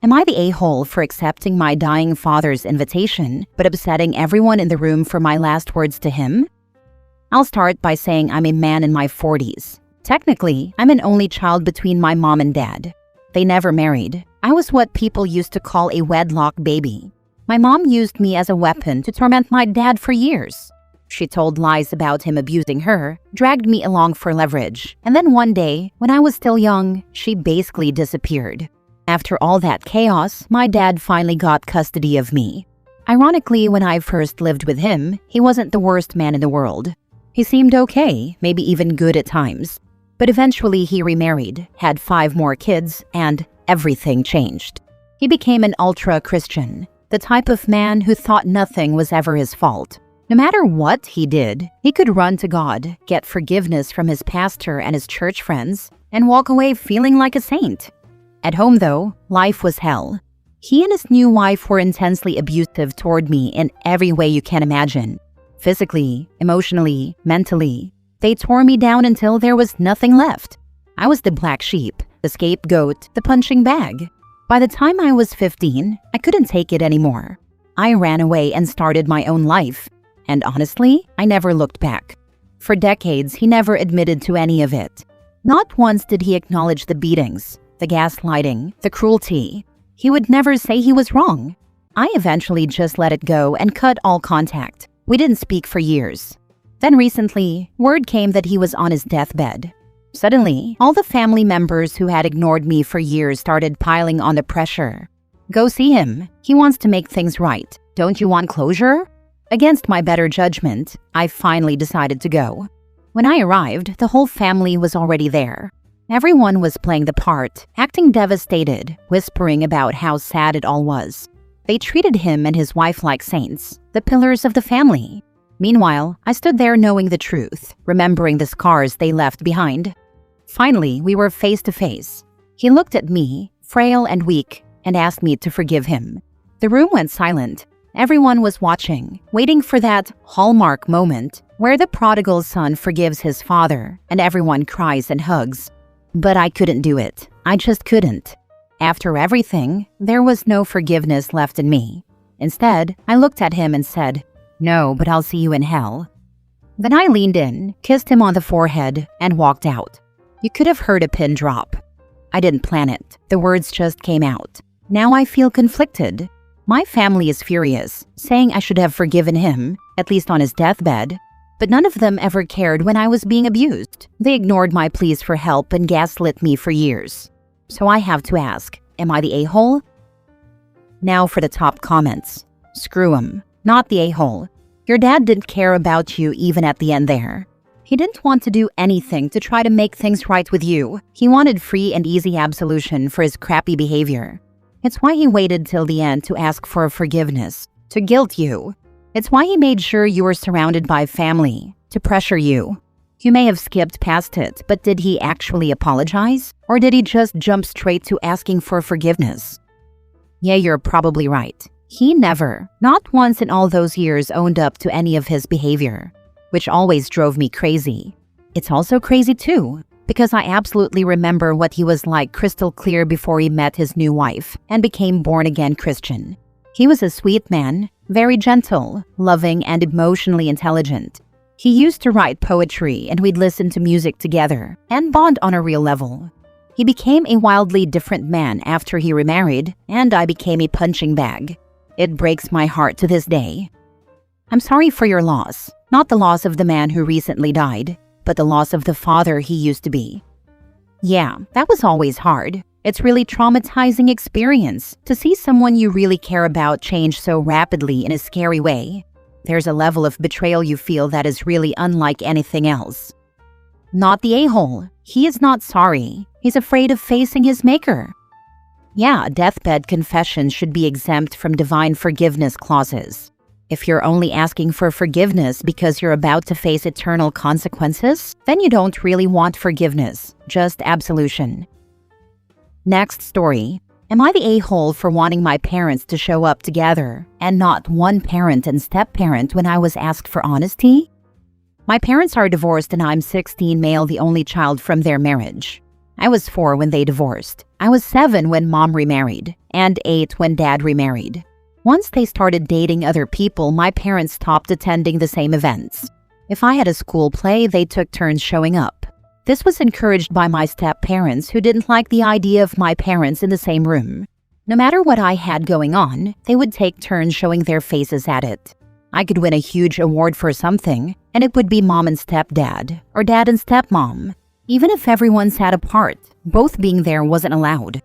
Am I the a-hole for accepting my dying father's invitation, but upsetting everyone in the room for my last words to him? I'll start by saying I'm a man in my 40s. Technically, I'm an only child between my mom and dad. They never married. I was what people used to call a wedlock baby. My mom used me as a weapon to torment my dad for years. She told lies about him abusing her, dragged me along for leverage, and then one day, when I was still young, she basically disappeared. After all that chaos, my dad finally got custody of me. Ironically, when I first lived with him, he wasn't the worst man in the world. He seemed okay, maybe even good at times. But eventually he remarried, had 5 more kids, and everything changed. He became an ultra-Christian, the type of man who thought nothing was ever his fault. No matter what he did, he could run to God, get forgiveness from his pastor and his church friends, and walk away feeling like a saint. At home, though, life was hell. He and his new wife were intensely abusive toward me in every way you can imagine. Physically, emotionally, mentally. They tore me down until there was nothing left. I was the black sheep, the scapegoat, the punching bag. By the time I was 15, I couldn't take it anymore. I ran away and started my own life. And honestly, I never looked back. For decades, he never admitted to any of it. Not once did he acknowledge the beatings, the gaslighting, the cruelty. He would never say he was wrong. I eventually just let it go and cut all contact. We didn't speak for years. Then recently, word came that he was on his deathbed. Suddenly, all the family members who had ignored me for years started piling on the pressure. Go see him. He wants to make things right. Don't you want closure? Against my better judgment, I finally decided to go. When I arrived, the whole family was already there. Everyone was playing the part, acting devastated, whispering about how sad it all was. They treated him and his wife like saints, the pillars of the family. Meanwhile, I stood there knowing the truth, remembering the scars they left behind. Finally, we were face to face. He looked at me, frail and weak, and asked me to forgive him. The room went silent. Everyone was watching, waiting for that Hallmark moment where the prodigal son forgives his father and everyone cries and hugs. But I couldn't do it. I just couldn't. After everything, there was no forgiveness left in me. Instead, I looked at him and said, "No, but I'll see you in hell." Then I leaned in, kissed him on the forehead, and walked out. You could have heard a pin drop. I didn't plan it. The words just came out. Now I feel conflicted. My family is furious, saying I should have forgiven him, at least on his deathbed. But none of them ever cared when I was being abused. They ignored my pleas for help and gaslit me for years. So I have to ask, am I the a-hole? Now for the top comments. Screw him. Not the a-hole. Your dad didn't care about you even at the end there. He didn't want to do anything to try to make things right with you. He wanted free and easy absolution for his crappy behavior. It's why he waited till the end to ask for forgiveness, to guilt you. It's why he made sure you were surrounded by family, to pressure you. You may have skipped past it, but did he actually apologize? Or did he just jump straight to asking for forgiveness? Yeah, you're probably right. He never, not once in all those years, owned up to any of his behavior, which always drove me crazy. It's also crazy too, because I absolutely remember what he was like crystal clear before he met his new wife and became born-again Christian. He was a sweet man, very gentle, loving, and emotionally intelligent. He used to write poetry and we'd listen to music together and bond on a real level. He became a wildly different man after he remarried, and I became a punching bag. It breaks my heart to this day. I'm sorry for your loss, not the loss of the man who recently died, but the loss of the father he used to be. Yeah, that was always hard. It's really traumatizing experience to see someone you really care about change so rapidly in a scary way. There's a level of betrayal you feel that is really unlike anything else. Not the a-hole. He is not sorry. He's afraid of facing his maker. Yeah, deathbed confessions should be exempt from divine forgiveness clauses. If you're only asking for forgiveness because you're about to face eternal consequences, then you don't really want forgiveness, just absolution. Next story. Am I the a-hole for wanting my parents to show up together and not one parent and step-parent when I was asked for honesty? My parents are divorced and I'm 16 male, the only child from their marriage. I was 4 when they divorced. I was 7 when mom remarried, and 8 when dad remarried. Once they started dating other people, my parents stopped attending the same events. If I had a school play, they took turns showing up. This was encouraged by my step-parents who didn't like the idea of my parents in the same room. No matter what I had going on, they would take turns showing their faces at it. I could win a huge award for something, and it would be mom and stepdad, or dad and stepmom. Even if everyone sat apart, both being there wasn't allowed.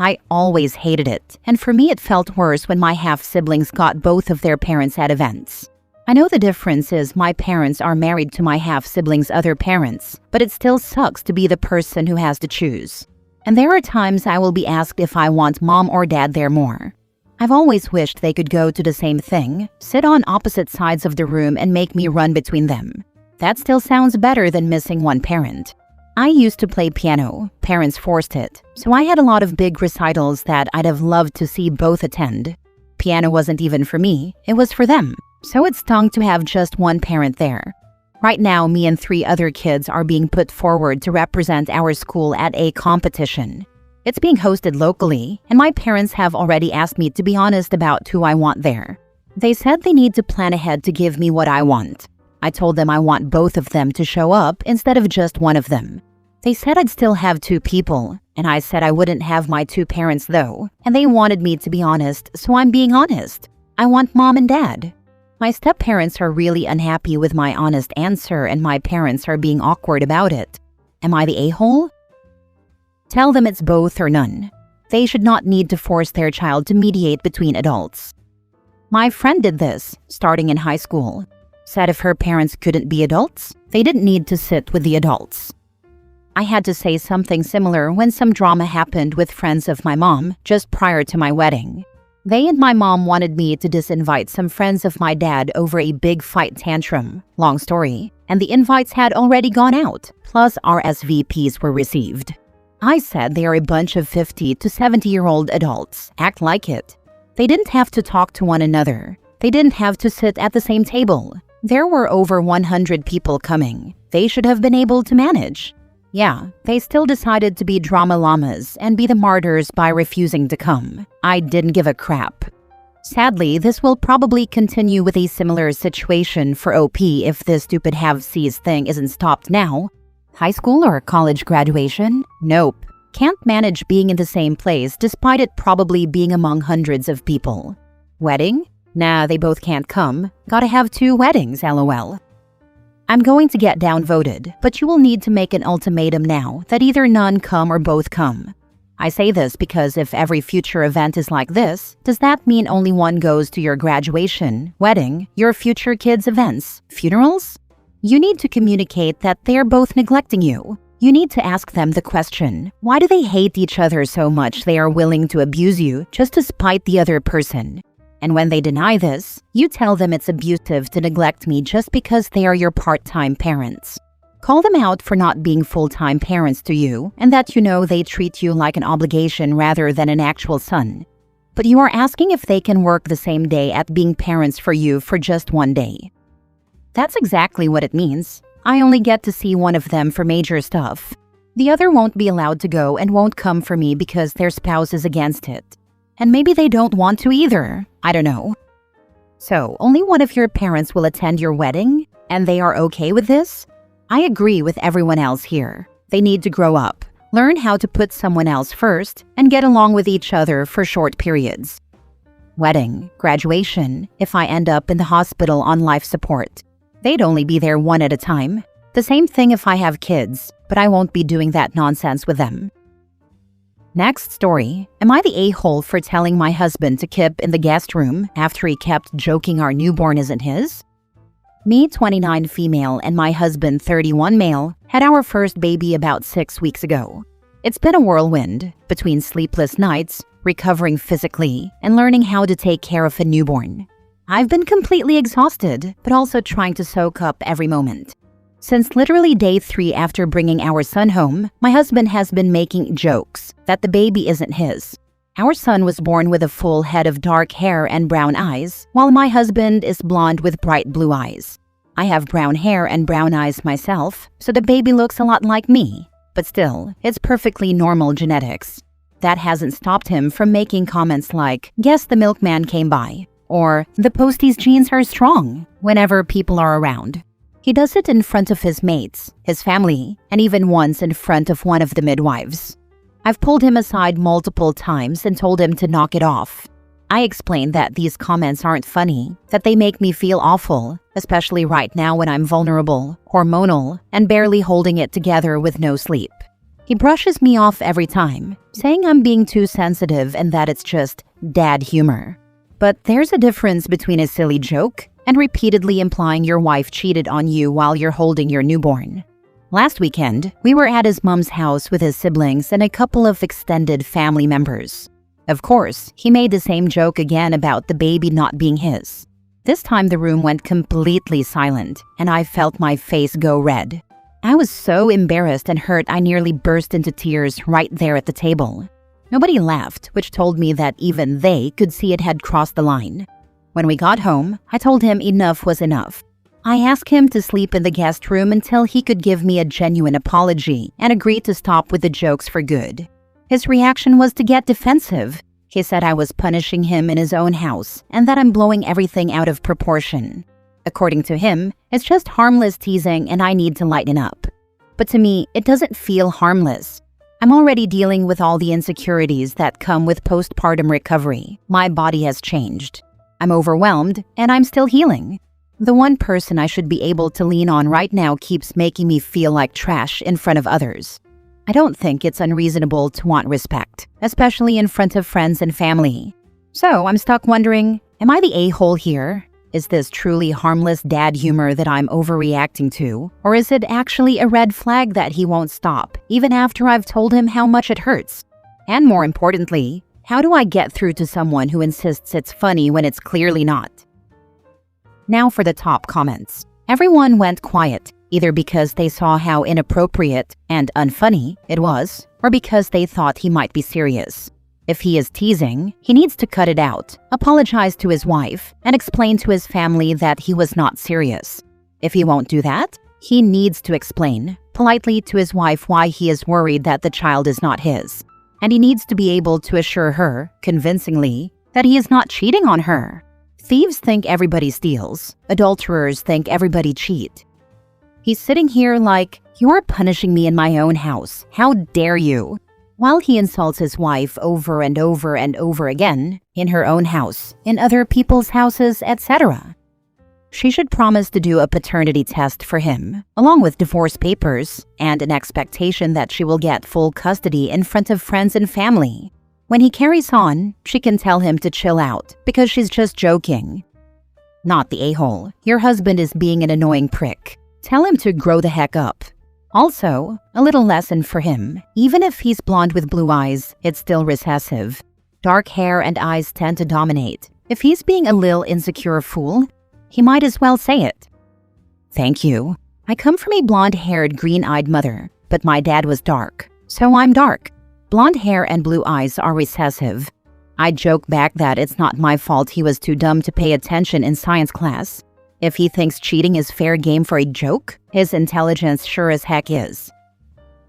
I always hated it, and for me it felt worse when my half-siblings got both of their parents at events. I know the difference is my parents are married to my half-siblings' other parents, but it still sucks to be the person who has to choose. And there are times I will be asked if I want mom or dad there more. I've always wished they could go to the same thing, sit on opposite sides of the room and make me run between them. That still sounds better than missing one parent. I used to play piano. Parents forced it, so I had a lot of big recitals that I'd have loved to see both attend. Piano wasn't even for me, it was for them, so it stung to have just one parent there. Right now, me and 3 other kids are being put forward to represent our school at a competition. It's being hosted locally, and my parents have already asked me to be honest about who I want there. They said they need to plan ahead to give me what I want. I told them I want both of them to show up instead of just one of them. They said I'd still have 2 people, and I said I wouldn't have my 2 parents though, and they wanted me to be honest, so I'm being honest. I want mom and dad. My step-parents are really unhappy with my honest answer, and my parents are being awkward about it. Am I the a-hole? Tell them it's both or none. They should not need to force their child to mediate between adults. My friend did this, starting in high school. Said if her parents couldn't be adults, they didn't need to sit with the adults. I had to say something similar when some drama happened with friends of my mom just prior to my wedding. They and my mom wanted me to disinvite some friends of my dad over a big fight tantrum. Long story. And the invites had already gone out, plus RSVPs were received. I said they are a bunch of 50 to 70-year-old adults. Act like it. They didn't have to talk to one another. They didn't have to sit at the same table. There were over 100 people coming. They should have been able to manage. Yeah, they still decided to be drama llamas and be the martyrs by refusing to come. I didn't give a crap. Sadly, this will probably continue with a similar situation for OP if this stupid have-sees thing isn't stopped now. High school or college graduation? Nope. Can't manage being in the same place despite it probably being among hundreds of people. Wedding? Nah, they both can't come. Gotta have 2 weddings, lol. I'm going to get downvoted, but you will need to make an ultimatum now that either none come or both come. I say this because if every future event is like this, does that mean only one goes to your graduation, wedding, your future kids' events, funerals? You need to communicate that they're both neglecting you. You need to ask them the question, why do they hate each other so much they are willing to abuse you just to spite the other person? And when they deny this, you tell them it's abusive to neglect me just because they are your part-time parents. Call them out for not being full-time parents to you and that you know they treat you like an obligation rather than an actual son. But you are asking if they can work the same day at being parents for you for just one day. That's exactly what it means. I only get to see one of them for major stuff. The other won't be allowed to go and won't come for me because their spouse is against it. And maybe they don't want to either. I don't know. So, only one of your parents will attend your wedding? And they are okay with this? I agree with everyone else here. They need to grow up, learn how to put someone else first, and get along with each other for short periods. Wedding, graduation, if I end up in the hospital on life support. They'd only be there one at a time. The same thing if I have kids, but I won't be doing that nonsense with them. Next story. Am I the a-hole for telling my husband to keep in the guest room after he kept joking our newborn isn't his? Me, 29 female, and my husband, 31 male, had our first baby about 6 weeks ago. It's been a whirlwind, between sleepless nights, recovering physically, and learning how to take care of a newborn. I've been completely exhausted, but also trying to soak up every moment. Since literally day 3 after bringing our son home, my husband has been making jokes that the baby isn't his. Our son was born with a full head of dark hair and brown eyes, while my husband is blonde with bright blue eyes. I have brown hair and brown eyes myself, so the baby looks a lot like me. But still, it's perfectly normal genetics. That hasn't stopped him from making comments like, "Guess the milkman came by," or "The postie's genes are strong," whenever people are around. He does it in front of his mates, his family, and even once in front of one of the midwives. I've pulled him aside multiple times and told him to knock it off. I explained that these comments aren't funny, that they make me feel awful, especially right now when I'm vulnerable, hormonal, and barely holding it together with no sleep. He brushes me off every time, saying I'm being too sensitive and that it's just dad humor. But there's a difference between a silly joke and repeatedly implying your wife cheated on you while you're holding your newborn. Last weekend, we were at his mom's house with his siblings and a couple of extended family members. Of course, he made the same joke again about the baby not being his. This time the room went completely silent, and I felt my face go red. I was so embarrassed and hurt I nearly burst into tears right there at the table. Nobody laughed, which told me that even they could see it had crossed the line. When we got home, I told him enough was enough. I asked him to sleep in the guest room until he could give me a genuine apology and agree to stop with the jokes for good. His reaction was to get defensive. He said I was punishing him in his own house and that I'm blowing everything out of proportion. According to him, it's just harmless teasing and I need to lighten up. But to me, it doesn't feel harmless. I'm already dealing with all the insecurities that come with postpartum recovery. My body has changed. I'm overwhelmed and I'm still healing. The one person I should be able to lean on right now keeps making me feel like trash in front of others. I don't think it's unreasonable to want respect, especially in front of friends and family. So I'm stuck wondering, am I the a-hole here? Is this truly harmless dad humor that I'm overreacting to? Or is it actually a red flag that he won't stop, even after I've told him how much it hurts? And more importantly, how do I get through to someone who insists it's funny when it's clearly not? Now for the top comments. Everyone went quiet, either because they saw how inappropriate and unfunny it was, or because they thought he might be serious. If he is teasing, he needs to cut it out, apologize to his wife, and explain to his family that he was not serious. If he won't do that, he needs to explain politely to his wife why he is worried that the child is not his. And he needs to be able to assure her, convincingly, that he is not cheating on her. Thieves think everybody steals. Adulterers think everybody cheat. He's sitting here like, "You're punishing me in my own house. How dare you?" While he insults his wife over and over and over again, in her own house, in other people's houses, etc. She should promise to do a paternity test for him, along with divorce papers, and an expectation that she will get full custody in front of friends and family. When he carries on, she can tell him to chill out, because she's just joking. Not the a-hole. Your husband is being an annoying prick. Tell him to grow the heck up. Also, a little lesson for him. Even if he's blonde with blue eyes, it's still recessive. Dark hair and eyes tend to dominate. If he's being a lil insecure fool, he might as well say it. Thank you. I come from a blonde-haired, green-eyed mother, but my dad was dark, so I'm dark. Blonde hair and blue eyes are recessive. I joke back that it's not my fault he was too dumb to pay attention in science class. If he thinks cheating is fair game for a joke, his intelligence sure as heck is.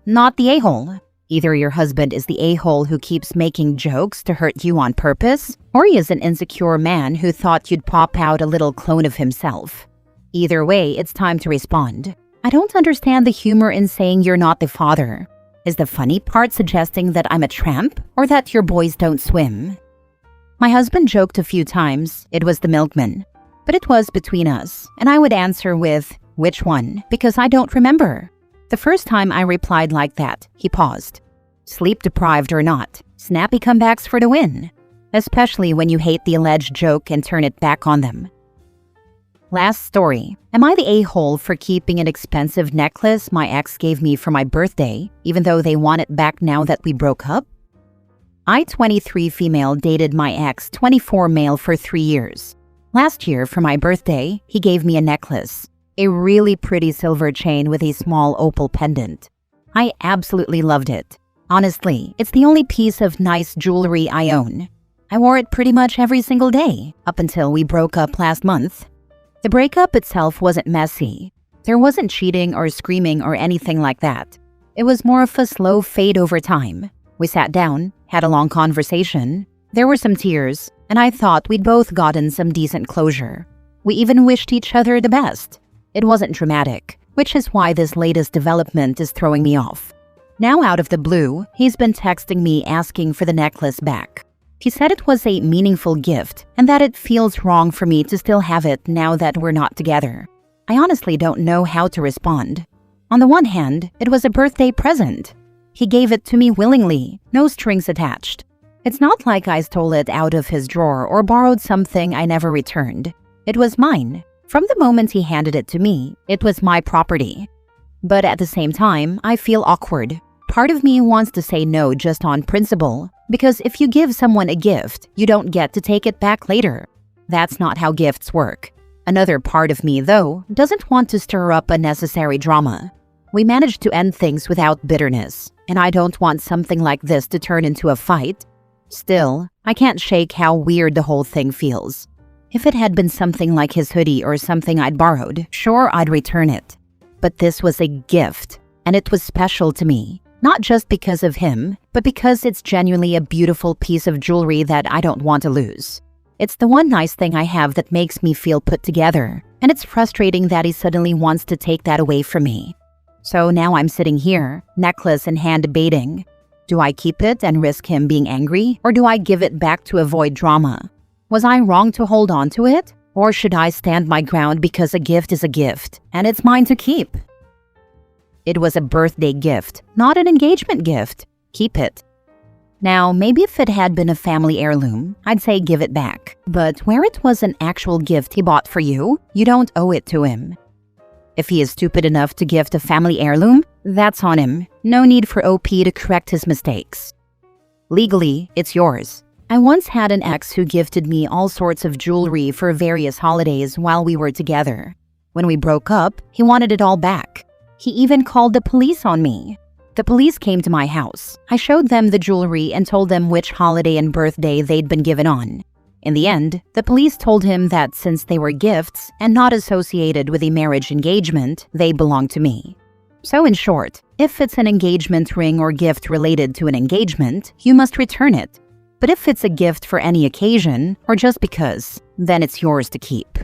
Not the a-hole. Either your husband is the a-hole who keeps making jokes to hurt you on purpose, or he is an insecure man who thought you'd pop out a little clone of himself. Either way, it's time to respond. I don't understand the humor in saying you're not the father. Is the funny part suggesting that I'm a tramp, or that your boys don't swim? My husband joked a few times it was the milkman, but it was between us, and I would answer with, "Which one?" because I don't remember. The first time I replied like that, he paused. Sleep-deprived or not, snappy comebacks for the win, especially when you hate the alleged joke and turn it back on them. Last story. Am I the a-hole for keeping an expensive necklace my ex gave me for my birthday, even though they want it back now that we broke up? I, 23 female, dated my ex, 24 male, for 3 years. Last year, for my birthday, he gave me a necklace. A really pretty silver chain with a small opal pendant. I absolutely loved it. Honestly, it's the only piece of nice jewelry I own. I wore it pretty much every single day, up until we broke up last month. The breakup itself wasn't messy. There wasn't cheating or screaming or anything like that. It was more of a slow fade over time. We sat down, had a long conversation. There were some tears, and I thought we'd both gotten some decent closure. We even wished each other the best. It wasn't dramatic, which is why this latest development is throwing me off. Now out of the blue, he's been texting me asking for the necklace back. He said it was a meaningful gift and that it feels wrong for me to still have it now that we're not together. I honestly don't know how to respond. On the one hand, it was a birthday present. He gave it to me willingly, no strings attached. It's not like I stole it out of his drawer or borrowed something I never returned. It was mine. From the moment he handed it to me, it was my property. But at the same time, I feel awkward. Part of me wants to say no just on principle, because if you give someone a gift, you don't get to take it back later. That's not how gifts work. Another part of me, though, doesn't want to stir up unnecessary drama. We managed to end things without bitterness, and I don't want something like this to turn into a fight. Still, I can't shake how weird the whole thing feels. If it had been something like his hoodie or something I'd borrowed, sure, I'd return it. But this was a gift, and it was special to me, not just because of him, but because it's genuinely a beautiful piece of jewelry that I don't want to lose. It's the one nice thing I have that makes me feel put together, and it's frustrating that he suddenly wants to take that away from me. So now I'm sitting here, necklace in hand, debating. Do I keep it and risk him being angry, or do I give it back to avoid drama? Was I wrong to hold on to it? Or should I stand my ground because a gift is a gift, and it's mine to keep? It was a birthday gift, not an engagement gift. Keep it. Now, maybe if it had been a family heirloom, I'd say give it back. But where it was an actual gift he bought for you, you don't owe it to him. If he is stupid enough to gift a family heirloom, that's on him. No need for OP to correct his mistakes. Legally, it's yours. I once had an ex who gifted me all sorts of jewelry for various holidays while we were together. When we broke up, he wanted it all back. He even called the police on me. The police came to my house. I showed them the jewelry and told them which holiday and birthday they'd been given on. In the end, the police told him that since they were gifts and not associated with a marriage engagement, they belonged to me. So in short, if it's an engagement ring or gift related to an engagement, you must return it. But if it's a gift for any occasion, or just because, then it's yours to keep.